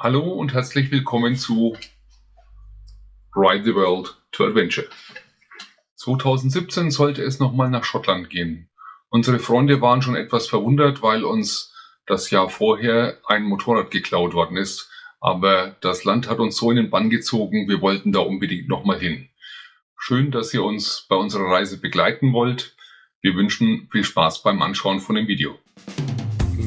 Hallo und herzlich willkommen zu Ride the World to Adventure. 2017 sollte es nochmal nach Schottland gehen. Unsere Freunde waren schon etwas verwundert, weil uns das Jahr vorher ein Motorrad geklaut worden ist. Aber das Land hat uns so in den Bann gezogen, wir wollten da unbedingt nochmal hin. Schön, dass ihr uns bei unserer Reise begleiten wollt. Wir wünschen viel Spaß beim Anschauen von dem Video.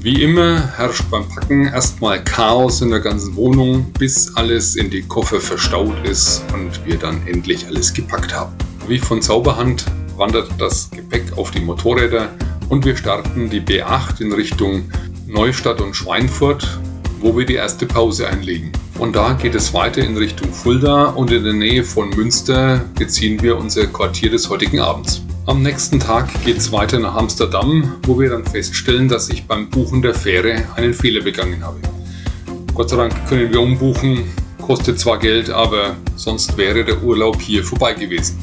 Wie immer herrscht beim Packen erstmal Chaos in der ganzen Wohnung, bis alles in die Koffer verstaut ist und wir dann endlich alles gepackt haben. Wie von Zauberhand wandert das Gepäck auf die Motorräder und wir starten die B8 in Richtung Neustadt und Schweinfurt, wo wir die erste Pause einlegen. Von da geht es weiter in Richtung Fulda und in der Nähe von Münster beziehen wir unser Quartier des heutigen Abends. Am nächsten Tag geht es weiter nach Amsterdam, wo wir dann feststellen, dass ich beim Buchen der Fähre einen Fehler begangen habe. Gott sei Dank können wir umbuchen, kostet zwar Geld, aber sonst wäre der Urlaub hier vorbei gewesen.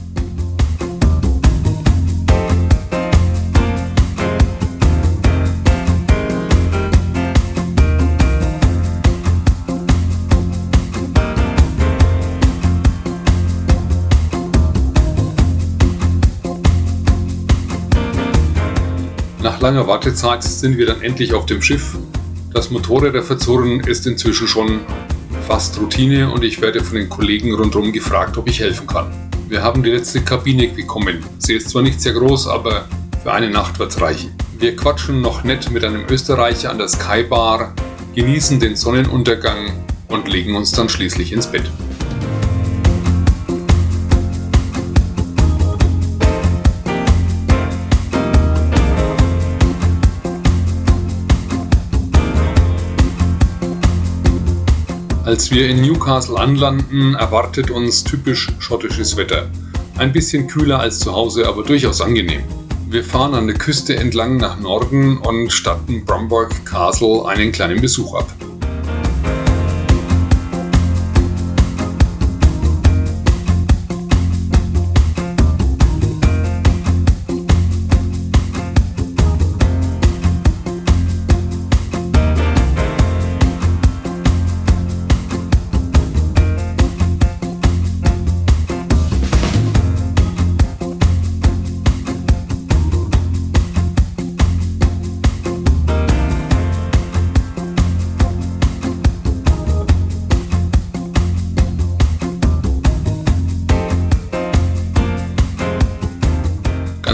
Nach langer Wartezeit sind wir dann endlich auf dem Schiff. Das Motorräderverzurren ist inzwischen schon fast Routine und ich werde von den Kollegen rundherum gefragt, ob ich helfen kann. Wir haben die letzte Kabine bekommen. Sie ist zwar nicht sehr groß, aber für eine Nacht wird's reichen. Wir quatschen noch nett mit einem Österreicher an der Sky Bar, genießen den Sonnenuntergang und legen uns dann schließlich ins Bett. Als wir in Newcastle anlanden, erwartet uns typisch schottisches Wetter. Ein bisschen kühler als zu Hause, aber durchaus angenehm. Wir fahren an der Küste entlang nach Norden und statten Bromberg Castle einen kleinen Besuch ab.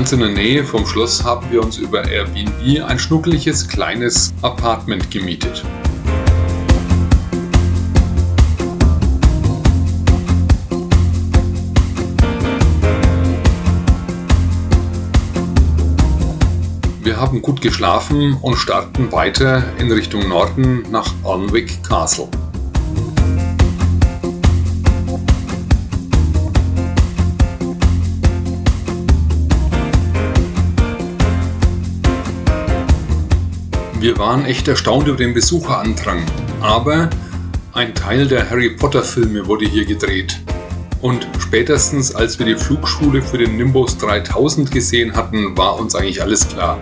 Ganz in der Nähe vom Schloss haben wir uns über Airbnb ein schnuckeliges kleines Apartment gemietet. Wir haben gut geschlafen und starten weiter in Richtung Norden nach Alnwick Castle. Wir waren echt erstaunt über den Besucherandrang, aber ein Teil der Harry Potter Filme wurde hier gedreht. Und spätestens als wir die Flugschule für den Nimbus 3000 gesehen hatten, war uns eigentlich alles klar.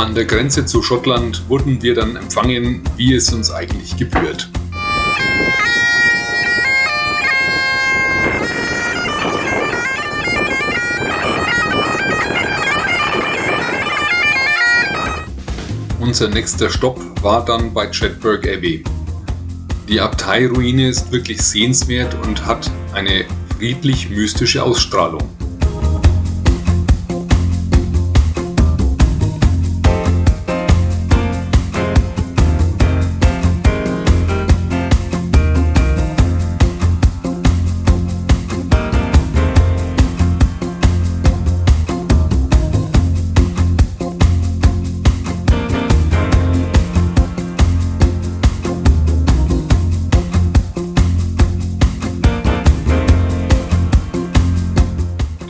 An der Grenze zu Schottland wurden wir dann empfangen, wie es uns eigentlich gebührt. Unser nächster Stopp war dann bei Chatburg Abbey. Die Abteiruine ist wirklich sehenswert und hat eine friedlich-mystische Ausstrahlung.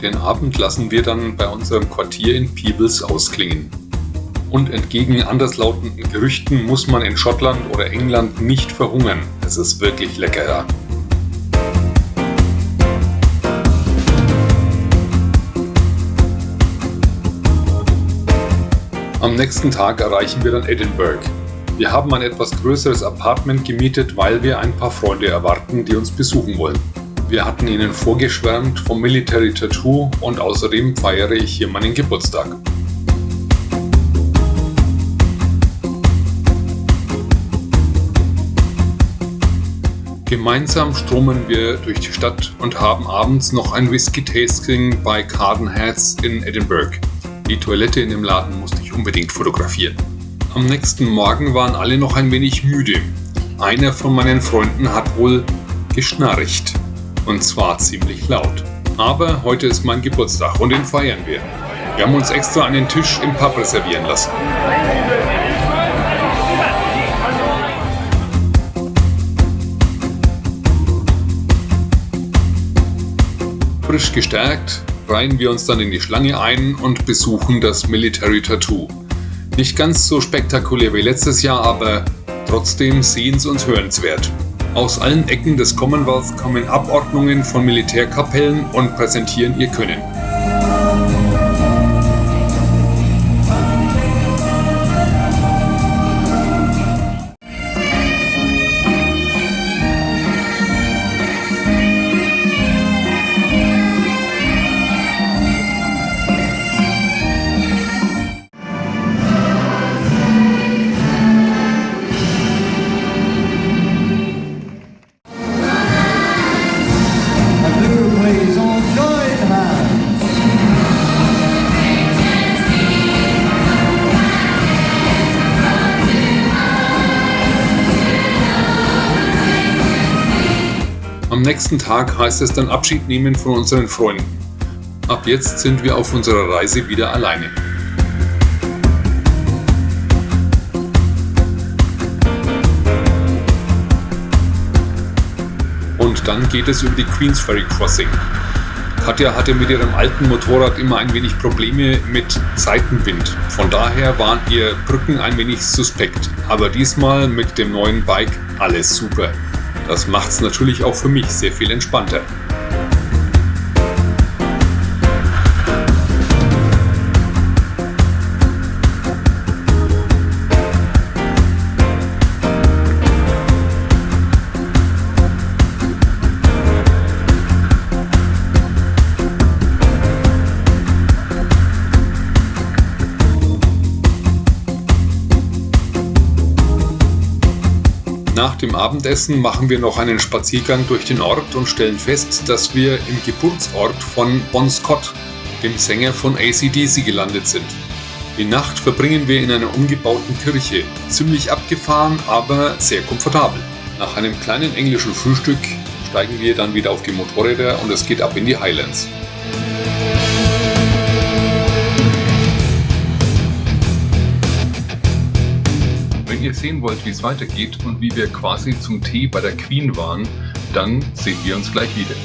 Den Abend lassen wir dann bei unserem Quartier in Peebles ausklingen. Und entgegen anderslautenden Gerüchten muss man in Schottland oder England nicht verhungern. Es ist wirklich lecker da. Am nächsten Tag erreichen wir dann Edinburgh. Wir haben ein etwas größeres Apartment gemietet, weil wir ein paar Freunde erwarten, die uns besuchen wollen. Wir hatten ihnen vorgeschwärmt vom Military Tattoo und außerdem feiere ich hier meinen Geburtstag. Gemeinsam stromern wir durch die Stadt und haben abends noch ein Whisky-Tasting bei Cardenheads in Edinburgh. Die Toilette in dem Laden musste ich unbedingt fotografieren. Am nächsten Morgen waren alle noch ein wenig müde. Einer von meinen Freunden hat wohl geschnarcht. Und zwar ziemlich laut. Aber heute ist mein Geburtstag und den feiern wir. Wir haben uns extra einen Tisch im Pub reservieren lassen. Frisch gestärkt reihen wir uns dann in die Schlange ein und besuchen das Military Tattoo. Nicht ganz so spektakulär wie letztes Jahr, aber trotzdem sehens- und hörenswert. Aus allen Ecken des Commonwealth kommen Abordnungen von Militärkapellen und präsentieren ihr Können. Am nächsten Tag heißt es dann Abschied nehmen von unseren Freunden. Ab jetzt sind wir auf unserer Reise wieder alleine. Und dann geht es über die Queensferry Crossing. Katja hatte mit ihrem alten Motorrad immer ein wenig Probleme mit Seitenwind. Von daher waren ihr Brücken ein wenig suspekt. Aber diesmal mit dem neuen Bike alles super. Das macht's natürlich auch für mich sehr viel entspannter. Nach dem Abendessen machen wir noch einen Spaziergang durch den Ort und stellen fest, dass wir im Geburtsort von Bon Scott, dem Sänger von AC/DC, gelandet sind. Die Nacht verbringen wir in einer umgebauten Kirche. Ziemlich abgefahren, aber sehr komfortabel. Nach einem kleinen englischen Frühstück steigen wir dann wieder auf die Motorräder und es geht ab in die Highlands. Wenn ihr sehen wollt, wie es weitergeht und wie wir quasi zum Tee bei der Queen waren, dann sehen wir uns gleich wieder.